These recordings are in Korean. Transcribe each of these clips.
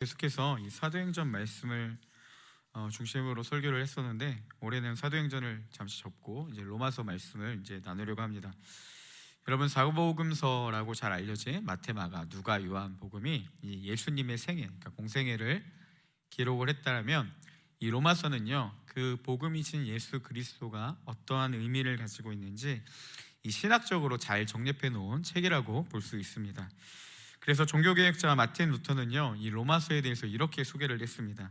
계속해서 이 사도행전 말씀을 중심으로 설교를 했었는데, 올해는 사도행전을 잠시 접고 이제 로마서 말씀을 이제 나누려고 합니다. 여러분, 사복음서라고 잘 알려진 마태, 마가, 누가, 요한 복음이 이 예수님의 생애, 그러니까 공생애를 기록을 했다면, 이 로마서는요, 그 복음이신 예수 그리스도가 어떠한 의미를 가지고 있는지 이 신학적으로 잘 정립해 놓은 책이라고 볼 수 있습니다. 그래서 종교개혁자 마틴 루터는요, 이 로마서에 대해서 이렇게 소개를 했습니다.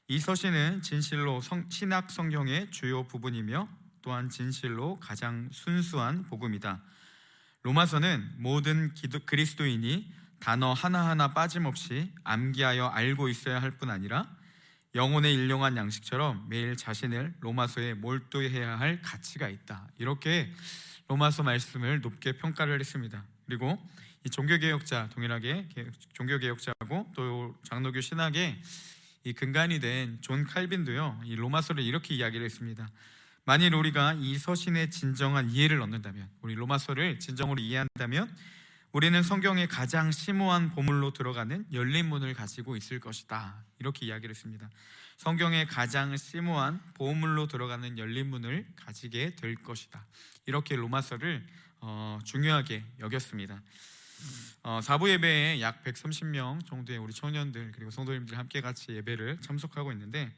이 서신은 진실로 신학 성경의 주요 부분이며 또한 진실로 가장 순수한 복음이다. 로마서는 모든 그리스도인이 단어 하나하나 빠짐없이 암기하여 알고 있어야 할 뿐 아니라 영혼의 일용한 양식처럼 매일 자신을 로마서에 몰두해야 할 가치가 있다. 이렇게 로마서 말씀을 높게 평가를 했습니다. 그리고 이 종교개혁자, 동일하게 종교개혁자하고 또 장로교 신학의 이 근간이 된 존 칼빈도요, 이 로마서를 이렇게 이야기를 했습니다. 만일 우리가 이 서신의 진정한 이해를 얻는다면, 우리 로마서를 진정으로 이해한다면 우리는 성경의 가장 심오한 보물로 들어가는 열린 문을 가지고 있을 것이다. 이렇게 이야기를 했습니다. 성경의 가장 심오한 보물로 들어가는 열린 문을 가지게 될 것이다. 이렇게 로마서를 중요하게 여겼습니다. 사부 예배에 약 130명 정도의 우리 청년들 그리고 성도님들이 함께 같이 예배를 참석하고 있는데,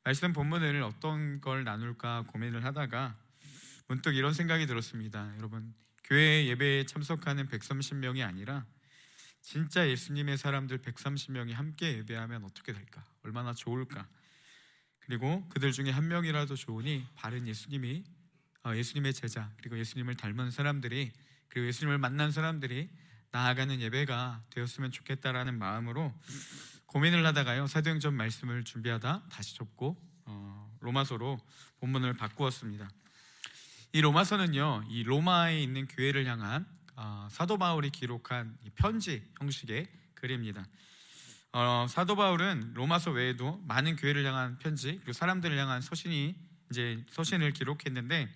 말씀 본문을 어떤 걸 나눌까 고민을 하다가 문득 이런 생각이 들었습니다. 여러분, 교회 예배에 참석하는 130명이 아니라 진짜 예수님의 사람들 130명이 함께 예배하면 어떻게 될까? 얼마나 좋을까? 그리고 그들 중에 한 명이라도 좋으니 바른 예수님의 제자, 그리고 예수님을 닮은 사람들이, 그리고 예수님을 만난 사람들이 나아가는 예배가 되었으면 좋겠다라는 마음으로 고민을 하다가요, 사도행전 말씀을 준비하다 다시 접고 로마서로 본문을 바꾸었습니다. 이 로마서는요, 이 로마에 있는 교회를 향한 사도 바울이 기록한 편지 형식의 글입니다. 사도 바울은 로마서 외에도 많은 교회를 향한 편지, 그리고 사람들을 향한 서신을 기록했는데,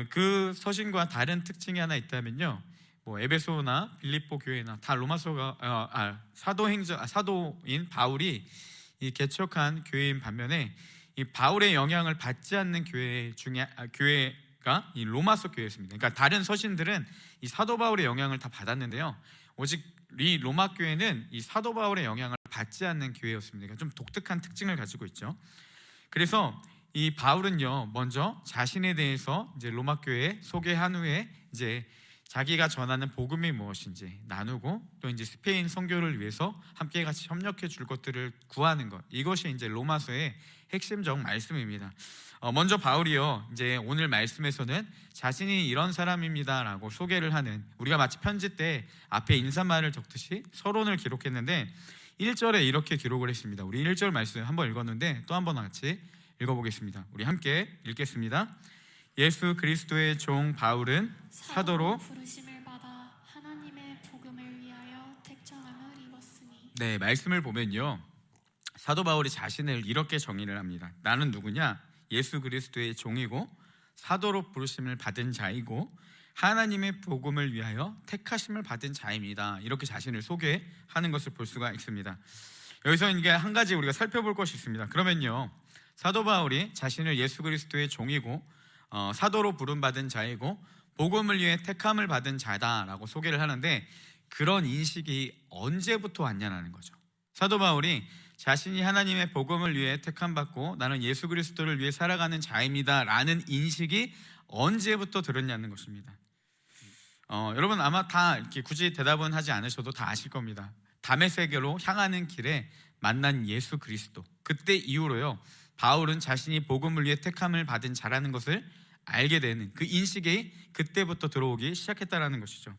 그 서신과 다른 특징이 하나 있다면요, 에베소나 빌립보 교회나 다 로마서가 사도인 바울이 이 개척한 교회인 반면에, 이 바울의 영향을 받지 않는 교회가 이 로마서 교회였습니다. 그러니까 다른 서신들은 이 사도 바울의 영향을 다 받았는데요, 오직 이 로마 교회는 이 사도 바울의 영향을 받지 않는 교회였습니다. 그러니까 좀 독특한 특징을 가지고 있죠. 그래서 이 바울은요, 먼저 자신에 대해서 이제 로마 교회에 소개한 후에 이제 자기가 전하는 복음이 무엇인지 나누고, 또 이제 스페인 선교를 위해서 함께 같이 협력해 줄 것들을 구하는 것, 이것이 이제 로마서의 핵심적 말씀입니다. 먼저 바울이요, 이제 오늘 말씀에서는 자신이 이런 사람입니다라고 소개를 하는, 우리가 마치 편지 때 앞에 인사말을 적듯이 서론을 기록했는데 1절에 이렇게 기록을 했습니다. 우리 1절 말씀 한번 읽었는데 또 한번 같이 읽어보겠습니다. 우리 함께 읽겠습니다. 예수 그리스도의 종 바울은 사도로 부르심을 받아 하나님의 복음을 위하여 택정함을 입었으니. 네, 말씀을 보면요, 사도 바울이 자신을 이렇게 정의를 합니다. 나는 누구냐? 예수 그리스도의 종이고 사도로 부르심을 받은 자이고 하나님의 복음을 위하여 택하심을 받은 자입니다. 이렇게 자신을 소개하는 것을 볼 수가 있습니다. 여기서 이게 한 가지 우리가 살펴볼 것이 있습니다. 그러면요, 사도 바울이 자신을 예수 그리스도의 종이고 사도로 부름받은 자이고 복음을 위해 택함을 받은 자다라고 소개를 하는데, 그런 인식이 언제부터 왔냐는 거죠. 사도 바울이 자신이 하나님의 복음을 위해 택함받고 나는 예수 그리스도를 위해 살아가는 자입니다 라는 인식이 언제부터 들었냐는 것입니다. 여러분, 아마 다 이렇게 굳이 대답은 하지 않으셔도 다 아실 겁니다. 다메섹으로 향하는 길에 만난 예수 그리스도, 그때 이후로요, 바울은 자신이 복음을 위해 택함을 받은 자라는 것을 알게 되는 그 인식이 그때부터 들어오기 시작했다라는 것이죠.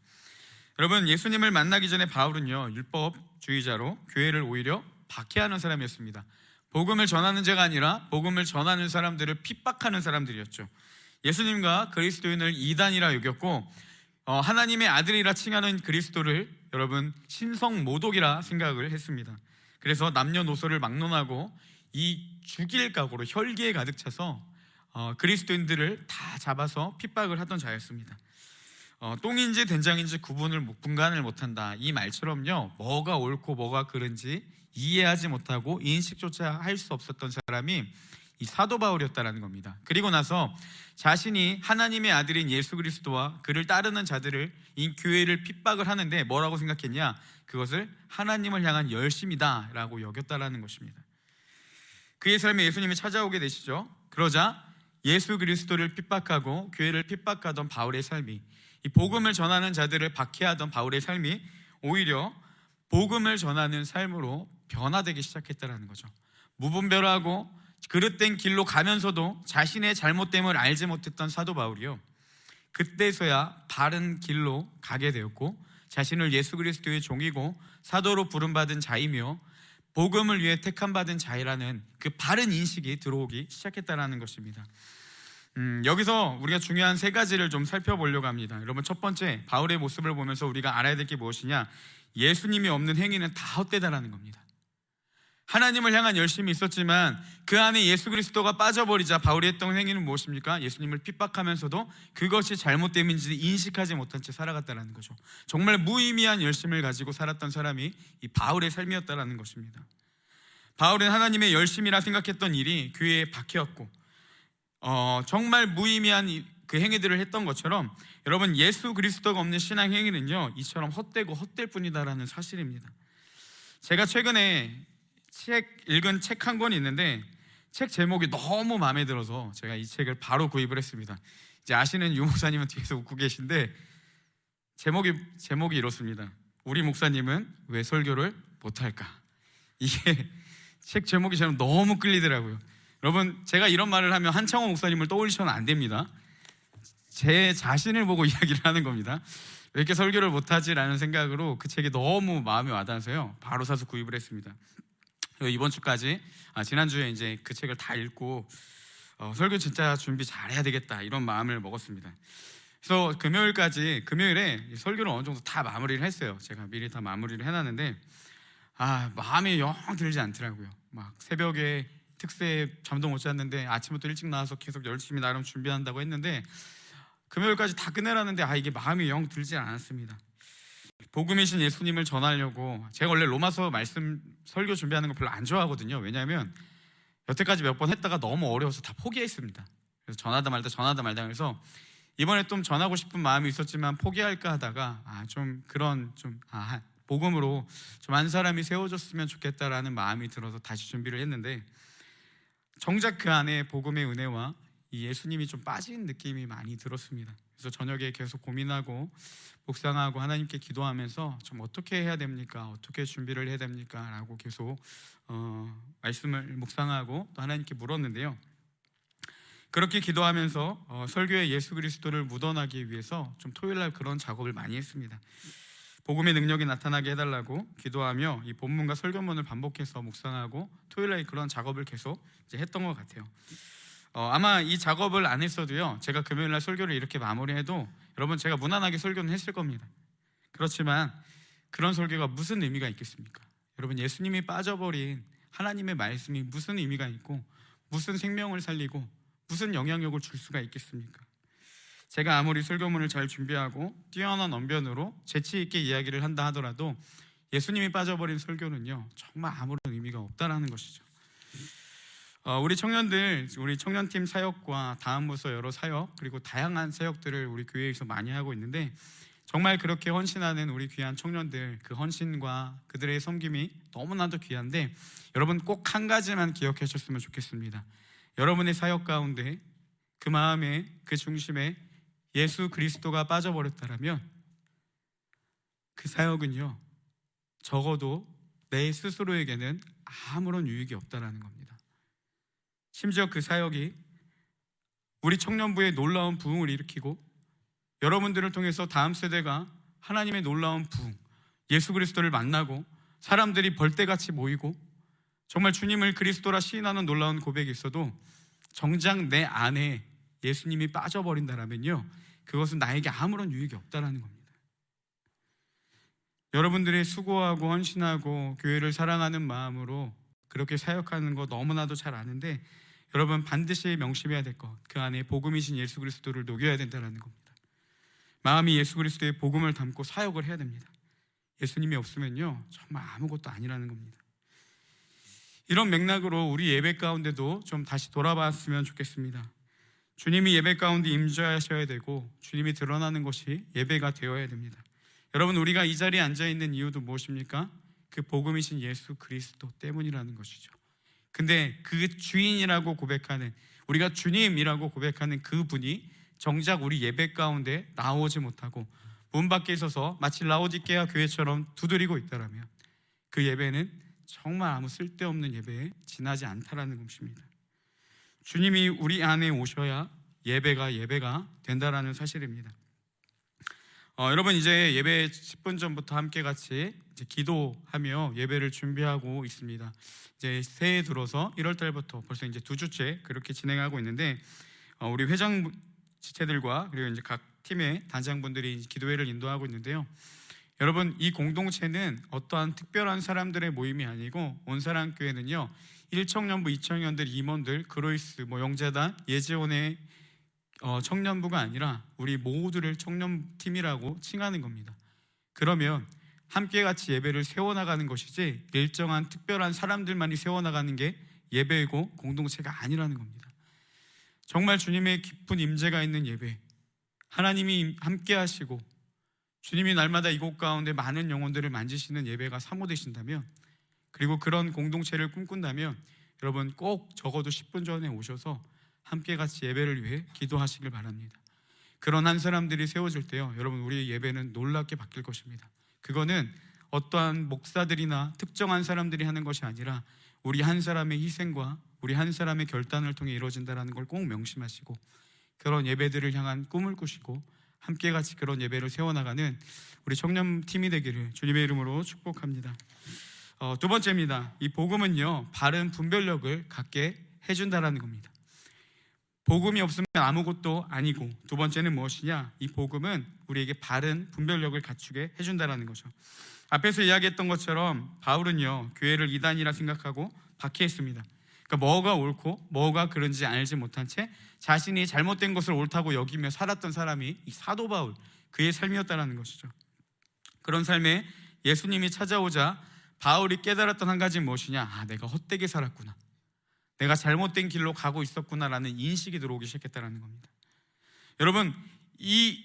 여러분, 예수님을 만나기 전에 바울은요, 율법주의자로 교회를 오히려 박해하는 사람이었습니다. 복음을 전하는 자가 아니라 복음을 전하는 사람들을 핍박하는 사람들이었죠. 예수님과 그리스도인을 이단이라 여겼고, 하나님의 아들이라 칭하는 그리스도를 여러분 신성모독이라 생각을 했습니다. 그래서 남녀노소를 막론하고 이 죽일 각오로 혈기에 가득 차서 그리스도인들을 다 잡아서 핍박을 하던 자였습니다. 똥인지 된장인지 분간을 못한다, 이 말처럼요, 뭐가 옳고 뭐가 그른지 이해하지 못하고 인식조차 할 수 없었던 사람이 이 사도 바울이었다라는 겁니다. 그리고 나서 자신이 하나님의 아들인 예수 그리스도와 그를 따르는 자들을, 이 교회를 핍박을 하는데 뭐라고 생각했냐? 그것을 하나님을 향한 열심이다라고 여겼다라는 것입니다. 그의 삶에 예수님이 찾아오게 되시죠. 그러자 예수 그리스도를 핍박하고 교회를 핍박하던 바울의 삶이, 이 복음을 전하는 자들을 박해하던 바울의 삶이 오히려 복음을 전하는 삶으로 변화되기 시작했다는 거죠. 무분별하고 그릇된 길로 가면서도 자신의 잘못됨을 알지 못했던 사도 바울이요, 그때서야 바른 길로 가게 되었고 자신을 예수 그리스도의 종이고 사도로 부름받은 자이며 복음을 위해 택함받은 자이라는 그 바른 인식이 들어오기 시작했다는 것입니다. 여기서 우리가 중요한 세 가지를 좀 살펴보려고 합니다. 여러분, 첫 번째, 바울의 모습을 보면서 우리가 알아야 될 게 무엇이냐? 예수님이 없는 행위는 다 헛되다라는 겁니다. 하나님을 향한 열심이 있었지만 그 안에 예수 그리스도가 빠져버리자 바울이 했던 행위는 무엇입니까? 예수님을 핍박하면서도 그것이 잘못됨인지 인식하지 못한 채 살아갔다는 거죠. 정말 무의미한 열심을 가지고 살았던 사람이 이 바울의 삶이었다는 것입니다. 바울은 하나님의 열심이라 생각했던 일이 교회에 박해였고 정말 무의미한 그 행위들을 했던 것처럼, 여러분, 예수 그리스도가 없는 신앙 행위는요, 이처럼 헛되고 헛될 뿐이다라는 사실입니다. 제가 최근에 읽은 책 한 권이 있는데 책 제목이 너무 마음에 들어서 제가 이 책을 바로 구입을 했습니다. 이제 아시는 유 목사님은 뒤에서 웃고 계신데 제목이 이렇습니다. 우리 목사님은 왜 설교를 못할까? 이게 책 제목이 저는 너무 끌리더라고요. 여러분, 제가 이런 말을 하면 한창호 목사님을 떠올리셔는 안 됩니다. 제 자신을 보고 이야기를 하는 겁니다. 왜 이렇게 설교를 못하지라는 생각으로 그 책이 너무 마음에 와닿아서요, 바로 사서 구입을 했습니다. 이번 주까지, 지난주에 이제 그 책을 다 읽고 설교 진짜 준비 잘해야 되겠다 이런 마음을 먹었습니다. 그래서 금요일에 설교를 어느 정도 다 마무리를 했어요. 제가 미리 다 마무리를 해놨는데 마음이 영 들지 않더라고요. 막 새벽에 특세 잠도 못 잤는데 아침부터 일찍 나와서 계속 열심히 나름 준비한다고 했는데 금요일까지 다 끝내라는데 이게 마음이 영 들지 않았습니다. 복음이신 예수님을 전하려고, 제가 원래 로마서 말씀 설교 준비하는 거 별로 안 좋아하거든요. 왜냐하면 여태까지 몇 번 했다가 너무 어려워서 다 포기했습니다. 그래서 전하다 말다 해서 이번에 좀 전하고 싶은 마음이 있었지만 포기할까 하다가 복음으로 좀 한 사람이 세워졌으면 좋겠다라는 마음이 들어서 다시 준비를 했는데, 정작 그 안에 복음의 은혜와 이 예수님이 좀 빠진 느낌이 많이 들었습니다. 그래서 저녁에 계속 고민하고 묵상하고 하나님께 기도하면서 좀 어떻게 해야 됩니까? 어떻게 준비를 해야 됩니까? 라고 계속 말씀을 묵상하고 또 하나님께 물었는데요, 그렇게 기도하면서 설교에 예수 그리스도를 묻어나기 위해서 좀 토요일날 그런 작업을 많이 했습니다. 복음의 능력이 나타나게 해달라고 기도하며 이 본문과 설교문을 반복해서 묵상하고 토요일날 그런 작업을 계속 이제 했던 것 같아요. 아마 이 작업을 안 했어도요, 제가 금요일날 설교를 이렇게 마무리해도 여러분, 제가 무난하게 설교는 했을 겁니다. 그렇지만 그런 설교가 무슨 의미가 있겠습니까? 여러분, 예수님이 빠져버린 하나님의 말씀이 무슨 의미가 있고 무슨 생명을 살리고 무슨 영향력을 줄 수가 있겠습니까? 제가 아무리 설교문을 잘 준비하고 뛰어난 언변으로 재치 있게 이야기를 한다 하더라도 예수님이 빠져버린 설교는요, 정말 아무런 의미가 없다라는 것이죠. 우리 청년팀 사역과 다음 부서 여러 사역, 그리고 다양한 사역들을 우리 교회에서 많이 하고 있는데, 정말 그렇게 헌신하는 우리 귀한 청년들, 그 헌신과 그들의 섬김이 너무나도 귀한데, 여러분 꼭 한 가지만 기억해 주셨으면 좋겠습니다. 여러분의 사역 가운데 그 마음에, 그 중심에 예수 그리스도가 빠져버렸다라면 그 사역은요, 적어도 내 스스로에게는 아무런 유익이 없다라는 겁니다. 심지어 그 사역이 우리 청년부의 놀라운 부흥을 일으키고 여러분들을 통해서 다음 세대가 하나님의 놀라운 부흥, 예수 그리스도를 만나고 사람들이 벌떼같이 모이고 정말 주님을 그리스도라 시인하는 놀라운 고백이 있어도 정작 내 안에 예수님이 빠져버린다라면요, 그것은 나에게 아무런 유익이 없다라는 겁니다. 여러분들이 수고하고 헌신하고 교회를 사랑하는 마음으로 그렇게 사역하는 거 너무나도 잘 아는데, 여러분 반드시 명심해야 될 것, 그 안에 복음이신 예수 그리스도를 녹여야 된다는 겁니다. 마음이 예수 그리스도의 복음을 담고 사역을 해야 됩니다. 예수님이 없으면요, 정말 아무것도 아니라는 겁니다. 이런 맥락으로 우리 예배 가운데도 좀 다시 돌아봤으면 좋겠습니다. 주님이 예배 가운데 임재하셔야 되고 주님이 드러나는 것이 예배가 되어야 됩니다. 여러분, 우리가 이 자리에 앉아있는 이유도 무엇입니까? 그 복음이신 예수 그리스도 때문이라는 것이죠. 근데 그 주인이라고 고백하는, 우리가 주님이라고 고백하는 그분이 정작 우리 예배 가운데 나오지 못하고 문 밖에 있어서 마치 라오디게아 교회처럼 두드리고 있다라면 그 예배는 정말 아무 쓸데없는 예배에 지나지 않다라는 것입니다. 주님이 우리 안에 오셔야 예배가 된다라는 사실입니다. 여러분, 이제 예배 10분 전부터 함께 같이 이제 기도하며 예배를 준비하고 있습니다. 이제 새해 들어서 1월 달부터 벌써 이제 2주째 그렇게 진행하고 있는데, 우리 회장 지체들과 그리고 이제 각 팀의 단장분들이 기도회를 인도하고 있는데요. 여러분, 이 공동체는 어떠한 특별한 사람들의 모임이 아니고 온사랑교회는요, 1청년부, 2청년들, 임원들, 그로이스, 영재단, 예지원의 청년부가 아니라 우리 모두를 청년팀이라고 칭하는 겁니다. 그러면 함께 같이 예배를 세워나가는 것이지 일정한 특별한 사람들만이 세워나가는 게 예배이고 공동체가 아니라는 겁니다. 정말 주님의 깊은 임재가 있는 예배, 하나님이 함께 하시고 주님이 날마다 이곳 가운데 많은 영혼들을 만지시는 예배가 사모되신다면, 그리고 그런 공동체를 꿈꾼다면 여러분 꼭 적어도 10분 전에 오셔서 함께 같이 예배를 위해 기도하시길 바랍니다. 그런 한 사람들이 세워질 때요, 여러분 우리의 예배는 놀랍게 바뀔 것입니다. 그거는 어떠한 목사들이나 특정한 사람들이 하는 것이 아니라 우리 한 사람의 희생과 우리 한 사람의 결단을 통해 이루어진다는 걸 꼭 명심하시고 그런 예배들을 향한 꿈을 꾸시고 함께 같이 그런 예배를 세워나가는 우리 청년팀이 되기를 주님의 이름으로 축복합니다. 두 번째입니다. 이 복음은요, 바른 분별력을 갖게 해준다라는 겁니다. 복음이 없으면 아무것도 아니고, 두 번째는 무엇이냐? 이 복음은 우리에게 바른 분별력을 갖추게 해준다라는 거죠. 앞에서 이야기했던 것처럼 바울은요, 교회를 이단이라 생각하고 박해했습니다. 그러니까 뭐가 옳고 뭐가 그런지 알지 못한 채 자신이 잘못된 것을 옳다고 여기며 살았던 사람이 이 사도 바울, 그의 삶이었다는 것이죠. 그런 삶에 예수님이 찾아오자 바울이 깨달았던 한 가지는 무엇이냐? 내가 헛되게 살았구나, 내가 잘못된 길로 가고 있었구나라는 인식이 들어오기 시작했다는 겁니다. 여러분, 이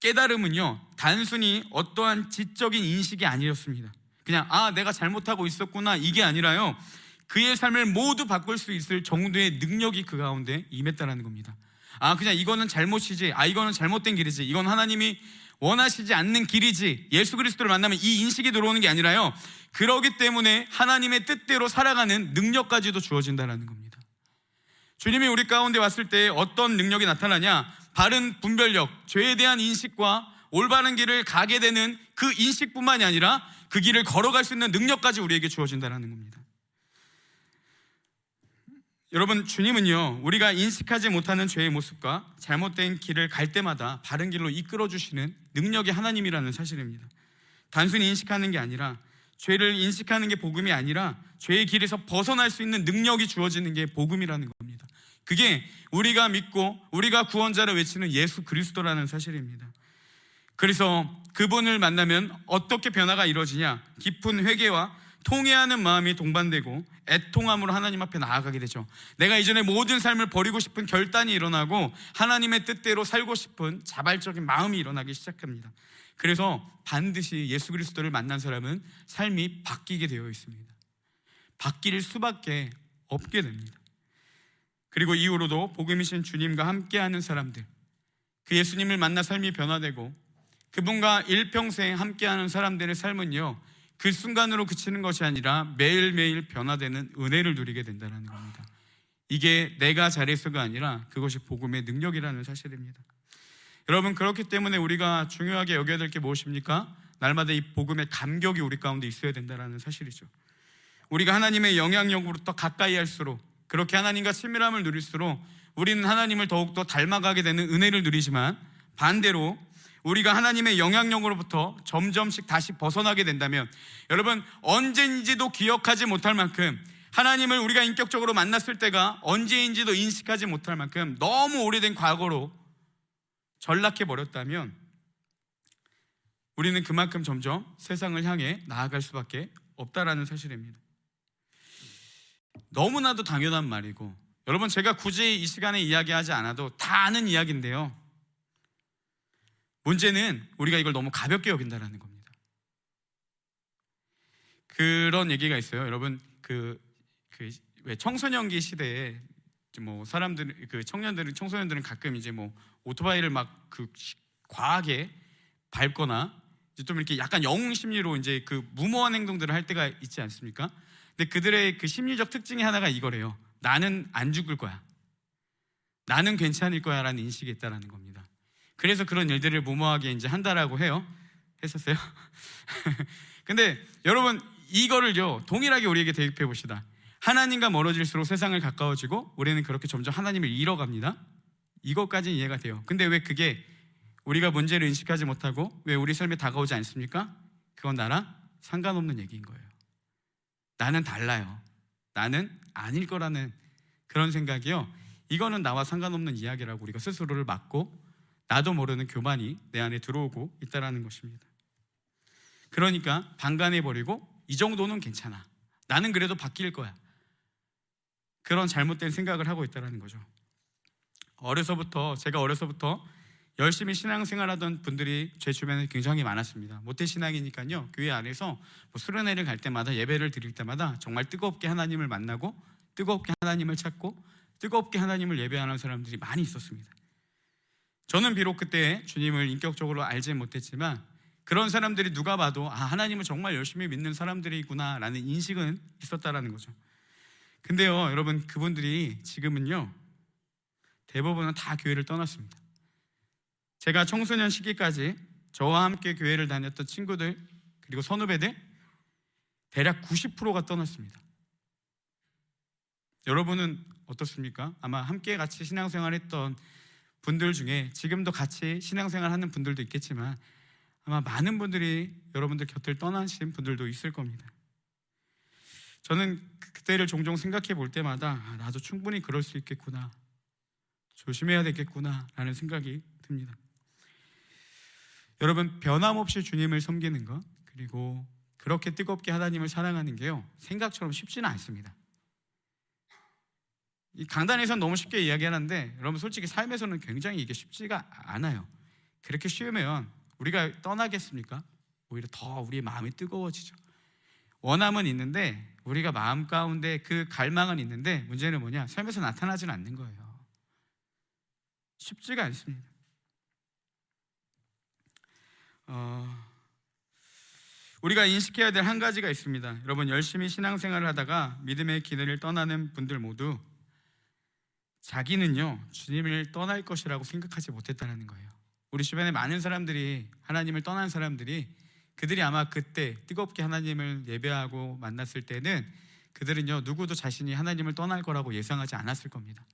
깨달음은요, 단순히 어떠한 지적인 인식이 아니었습니다. 그냥 내가 잘못하고 있었구나, 이게 아니라요, 그의 삶을 모두 바꿀 수 있을 정도의 능력이 그 가운데 임했다는 겁니다. 그냥 이거는 잘못이지, 이거는 잘못된 길이지, 이건 하나님이 원하시지 않는 길이지, 예수 그리스도를 만나면 이 인식이 들어오는 게 아니라요, 그러기 때문에 하나님의 뜻대로 살아가는 능력까지도 주어진다는 겁니다. 주님이 우리 가운데 왔을 때 어떤 능력이 나타나냐? 바른 분별력, 죄에 대한 인식과 올바른 길을 가게 되는 그 인식뿐만이 아니라 그 길을 걸어갈 수 있는 능력까지 우리에게 주어진다는 겁니다. 여러분, 주님은요, 우리가 인식하지 못하는 죄의 모습과 잘못된 길을 갈 때마다 바른 길로 이끌어 주시는 능력이 하나님이라는 사실입니다. 단순히 인식하는 게 아니라, 죄를 인식하는 게 복음이 아니라 죄의 길에서 벗어날 수 있는 능력이 주어지는 게 복음이라는 겁니다. 그게 우리가 믿고 우리가 구원자를 외치는 예수 그리스도라는 사실입니다. 그래서 그분을 만나면 어떻게 변화가 이루어지냐? 깊은 회개와 통회하는 마음이 동반되고 애통함으로 하나님 앞에 나아가게 되죠. 내가 이전에 모든 삶을 버리고 싶은 결단이 일어나고 하나님의 뜻대로 살고 싶은 자발적인 마음이 일어나기 시작합니다. 그래서 반드시 예수 그리스도를 만난 사람은 삶이 바뀌게 되어 있습니다. 바뀔 수밖에 없게 됩니다. 그리고 이후로도 복음이신 주님과 함께하는 사람들, 그 예수님을 만나 삶이 변화되고 그분과 일평생 함께하는 사람들의 삶은요, 그 순간으로 그치는 것이 아니라 매일매일 변화되는 은혜를 누리게 된다는 겁니다. 이게 내가 잘해서가 아니라 그것이 복음의 능력이라는 사실입니다. 여러분, 그렇기 때문에 우리가 중요하게 여겨야 될 게 무엇입니까? 날마다 이 복음의 감격이 우리 가운데 있어야 된다는 사실이죠. 우리가 하나님의 영향력으로부터 가까이 할수록, 그렇게 하나님과 친밀함을 누릴수록 우리는 하나님을 더욱더 닮아가게 되는 은혜를 누리지만, 반대로 우리가 하나님의 영향력으로부터 점점씩 다시 벗어나게 된다면, 여러분, 언제인지도 기억하지 못할 만큼, 하나님을 우리가 인격적으로 만났을 때가 언제인지도 인식하지 못할 만큼 너무 오래된 과거로 전락해 버렸다면 우리는 그만큼 점점 세상을 향해 나아갈 수밖에 없다라는 사실입니다. 너무나도 당연한 말이고, 여러분 제가 굳이 이 시간에 이야기하지 않아도 다 아는 이야기인데요, 문제는 우리가 이걸 너무 가볍게 여긴다는 겁니다. 그런 얘기가 있어요. 여러분 왜 청소년기 시대에 뭐 사람들, 청소년들은 가끔 이제 뭐 오토바이를 막 과하게 밟거나 이제 좀 이렇게 약간 영웅 심리로 이제 무모한 행동들을 할 때가 있지 않습니까? 근데 그들의 심리적 특징이 하나가 이거래요. 나는 안 죽을 거야, 나는 괜찮을 거야 라는 인식이 있다는 겁니다. 그래서 그런 일들을 무모하게 이제 한다라고 했었어요. 근데 여러분 이거를요 동일하게 우리에게 대입해 봅시다. 하나님과 멀어질수록 세상을 가까워지고 우리는 그렇게 점점 하나님을 잃어갑니다. 이것까지는 이해가 돼요. 근데 왜 그게 우리가 문제를 인식하지 못하고 왜 우리 삶에 다가오지 않습니까? 그건 나랑 상관없는 얘기인 거예요. 나는 달라요, 나는 아닐 거라는 그런 생각이요, 이거는 나와 상관없는 이야기라고 우리가 스스로를 막고 나도 모르는 교만이 내 안에 들어오고 있다는 것입니다. 그러니까 방관해버리고 이 정도는 괜찮아, 나는 그래도 바뀔 거야, 그런 잘못된 생각을 하고 있다는 거죠. 제가 어려서부터 열심히 신앙생활하던 분들이 제 주변에 굉장히 많았습니다. 모태신앙이니까요, 교회 안에서 수련회를 갈 때마다, 예배를 드릴 때마다 정말 뜨겁게 하나님을 만나고 뜨겁게 하나님을 찾고 뜨겁게 하나님을 예배하는 사람들이 많이 있었습니다. 저는 비록 그때 주님을 인격적으로 알지 못했지만 그런 사람들이 누가 봐도 하나님은 정말 열심히 믿는 사람들이구나 라는 인식은 있었다라는 거죠. 근데요 여러분, 그분들이 지금은요 대부분은 다 교회를 떠났습니다. 제가 청소년 시기까지 저와 함께 교회를 다녔던 친구들 그리고 선후배들 대략 90%가 떠났습니다. 여러분은 어떻습니까? 아마 함께 같이 신앙생활했던 분들 중에 지금도 같이 신앙생활하는 분들도 있겠지만 아마 많은 분들이 여러분들 곁을 떠나신 분들도 있을 겁니다. 저는 그때를 종종 생각해 볼 때마다 나도 충분히 그럴 수 있겠구나, 조심해야 되겠구나 라는 생각이 듭니다. 여러분, 변함없이 주님을 섬기는 것, 그리고 그렇게 뜨겁게 하나님을 사랑하는 게요 생각처럼 쉽지는 않습니다. 이 강단에서는 너무 쉽게 이야기하는데 여러분 솔직히 삶에서는 굉장히 이게 쉽지가 않아요. 그렇게 쉬우면 우리가 떠나겠습니까? 오히려 더 우리의 마음이 뜨거워지죠. 원함은 있는데, 우리가 마음 가운데 그 갈망은 있는데, 문제는 뭐냐? 삶에서 나타나지는 않는 거예요. 쉽지가 않습니다. 우리가 인식해야 될 한 가지가 있습니다. 여러분, 열심히 신앙생활을 하다가 믿음의 길을 떠나는 분들 모두 자기는요 주님을 떠날 것이라고 생각하지 못했다는 거예요. 우리 주변에 많은 사람들이, 하나님을 떠난 사람들이, 그들이 아마 그때 뜨겁게 하나님을 예배하고 만났을 때는 그들은요 누구도 자신이 하나님을 떠날 거라고 예상하지 않았을 겁니다.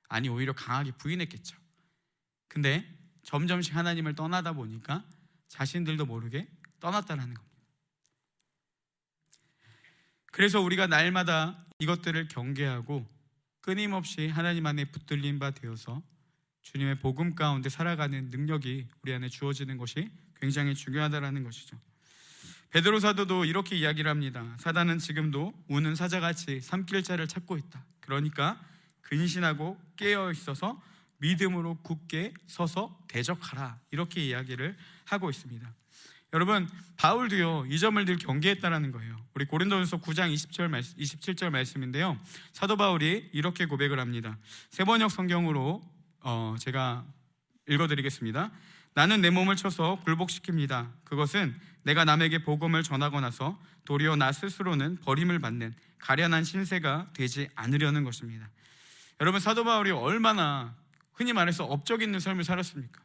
아니, 오히려 강하게 부인했겠죠. 근데 점점씩 하나님을 떠나다 보니까 자신들도 모르게 떠났다는 겁니다. 그래서 우리가 날마다 이것들을 경계하고 끊임없이 하나님 안에 붙들린 바 되어서 주님의 복음 가운데 살아가는 능력이 우리 안에 주어지는 것이 굉장히 중요하다는 것이죠. 베드로 사도도 이렇게 이야기를 합니다. 사단은 지금도 우는 사자같이 삼킬 자를 찾고 있다. 그러니까 근신하고 깨어 있어서 믿음으로 굳게 서서 대적하라, 이렇게 이야기를 하고 있습니다. 여러분, 바울도요 이 점을 늘 경계했다라는 거예요. 우리 고린도전서 9장 27절 말씀인데요, 사도 바울이 이렇게 고백을 합니다. 세번역 성경으로 제가 읽어드리겠습니다. 나는 내 몸을 쳐서 굴복시킵니다. 그것은 내가 남에게 복음을 전하고 나서 도리어 나 스스로는 버림을 받는 가련한 신세가 되지 않으려는 것입니다. 여러분, 사도 바울이 얼마나 흔히 말해서 업적 있는 삶을 살았습니까?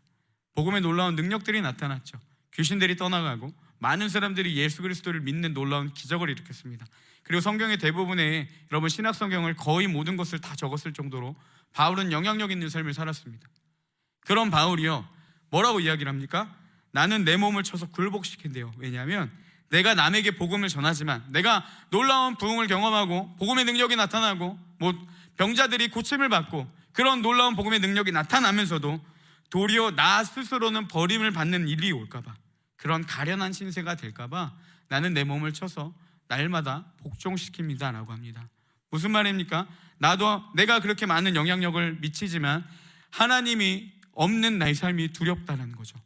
복음의 놀라운 능력들이 나타났죠. 귀신들이 떠나가고 많은 사람들이 예수 그리스도를 믿는 놀라운 기적을 일으켰습니다. 그리고 성경의 대부분의 여러분 신약 성경을 거의 모든 것을 다 적었을 정도로 바울은 영향력 있는 삶을 살았습니다. 그런 바울이요 뭐라고 이야기를 합니까? 나는 내 몸을 쳐서 굴복시킨대요. 왜냐하면 내가 남에게 복음을 전하지만, 내가 놀라운 부흥을 경험하고 복음의 능력이 나타나고 병자들이 고침을 받고 그런 놀라운 복음의 능력이 나타나면서도 도리어 나 스스로는 버림을 받는 일이 올까봐, 그런 가련한 신세가 될까봐 나는 내 몸을 쳐서 날마다 복종시킵니다 라고 합니다. 무슨 말입니까? 내가 그렇게 많은 영향력을 미치지만 하나님이 없는 나의 삶이 두렵다는 거죠.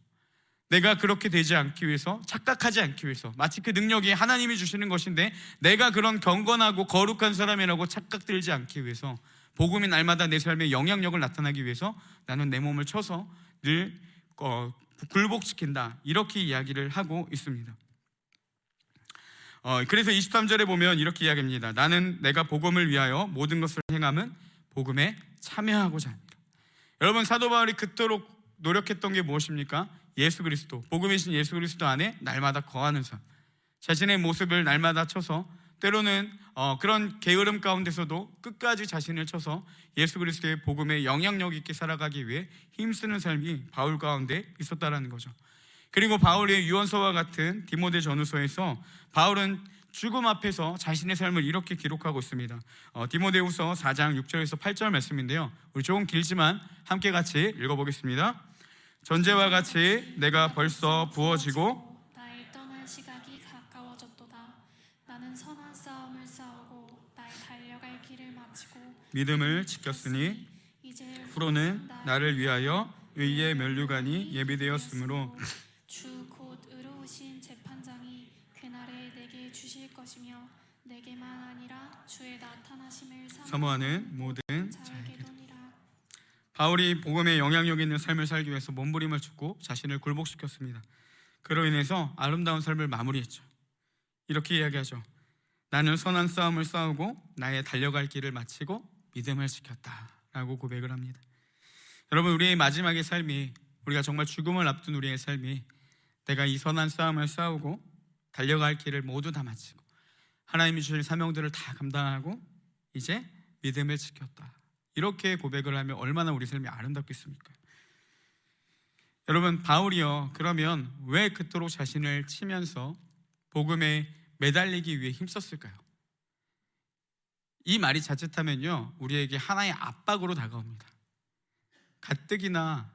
내가 그렇게 되지 않기 위해서, 착각하지 않기 위해서, 마치 그 능력이 하나님이 주시는 것인데 내가 그런 경건하고 거룩한 사람이라고 착각들지 않기 위해서, 복음이 날마다 내 삶에 영향력을 나타나기 위해서 나는 내 몸을 쳐서 늘 굴복시킨다, 이렇게 이야기를 하고 있습니다. 그래서 23절에 보면 이렇게 이야기합니다. 나는 내가 복음을 위하여 모든 것을 행함은 복음에 참여하고자 합니다. 여러분, 사도 바울이 그토록 노력했던 게 무엇입니까? 예수 그리스도, 복음이신 예수 그리스도 안에 날마다 거하는 삶, 자신의 모습을 날마다 쳐서, 때로는 그런 게으름 가운데서도 끝까지 자신을 쳐서 예수 그리스도의 복음에 영향력 있게 살아가기 위해 힘쓰는 삶이 바울 가운데 있었다라는 거죠. 그리고 바울의 유언서와 같은 디모데 전후서에서 바울은 죽음 앞에서 자신의 삶을 이렇게 기록하고 있습니다. 디모데후서 4장 6절에서 8절 말씀인데요, 우리 조금 길지만 함께 같이 읽어보겠습니다. 전제와 같이 내가 벌써 부어지고 나의 떠날 시각이 가까워졌도다. 나는 선한 싸움을 싸우고 나의 달려갈 길을 마치고 믿음을 지켰으니 이제 후로는 나를 위하여 의의 면류관이 예비되었으므로 주 곧 의로우신 재판장이 그날에 내게 주실 것이며 내게만 아니라 주의 나타나심을 사모하는 모든 자에게도니라. 바울이 복음에 영향력 있는 삶을 살기 위해서 몸부림을 쳤고 자신을 굴복시켰습니다. 그로 인해서 아름다운 삶을 마무리했죠. 이렇게 이야기하죠. 나는 선한 싸움을 싸우고 나의 달려갈 길을 마치고 믿음을 지켰다 라고 고백을 합니다. 여러분, 우리의 마지막의 삶이, 우리가 정말 죽음을 앞둔 우리의 삶이, 내가 이 선한 싸움을 싸우고 달려갈 길을 모두 다 마치고 하나님이 주신 사명들을 다 감당하고 이제 믿음을 지켰다, 이렇게 고백을 하면 얼마나 우리 삶이 아름답겠습니까? 여러분, 바울이요, 그러면 왜 그토록 자신을 치면서 복음에 매달리기 위해 힘썼을까요? 이 말이 자칫하면요, 우리에게 하나의 압박으로 다가옵니다. 가뜩이나